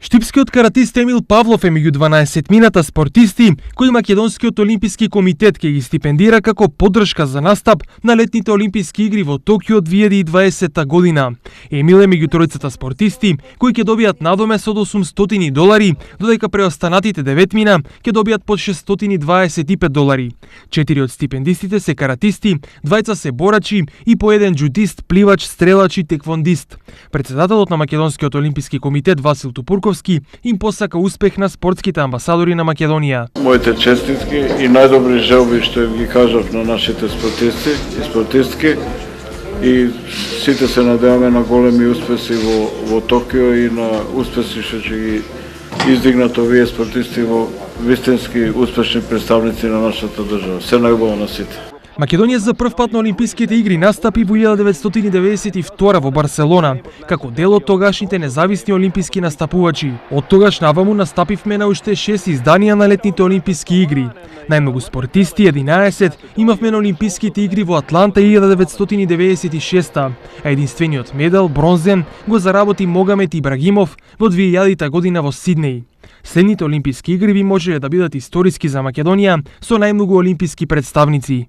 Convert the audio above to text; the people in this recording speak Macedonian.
Штипскиот каратист Емил Павлов е меѓу 12-мината спортисти кои Македонскиот олимписки комитет ќе ги стипендира како поддршка за настап на летните олимписки игри во Токио 2020 година. Емил е меѓу тројцата спортисти кои ќе добијат надомес од $800, додека преостанатите 9 мина ќе добијат по $625. 4 од стипендистите се каратисти, 2 се борачи и по 1 џудист, пливач, стрелач и теквондист. Председателот на Македонскиот олимписки комитет Васил Тупурковски им посака успех на спортските амбасадори на Македонија. Моите честитки и најдобри желби што ги кажав на нашите спортисти и спортистки и сите се надеваме на големи успеси во Токио и на успеси што ќе ги издигнат овие спортисти во вистински успешни представници на нашата држава. Се најубаво на сите. Македонија за прв пат на Олимписките игри настапи во 1992 во Барселона, како дел од тогашните независни олимписки настапувачи. Од тогаш наваму настапивме на уште 6 изданија на летните олимписки игри. Најмногу спортисти, 11, имавме на Олимписките игри во Атланта 1996, а единствениот медал, бронзен, го заработи Могамет Ибрагимов во 2000 година во Сиднеј. Следните олимписки игри би можеле да бидат историски за Македонија со најмногу олимписки представници.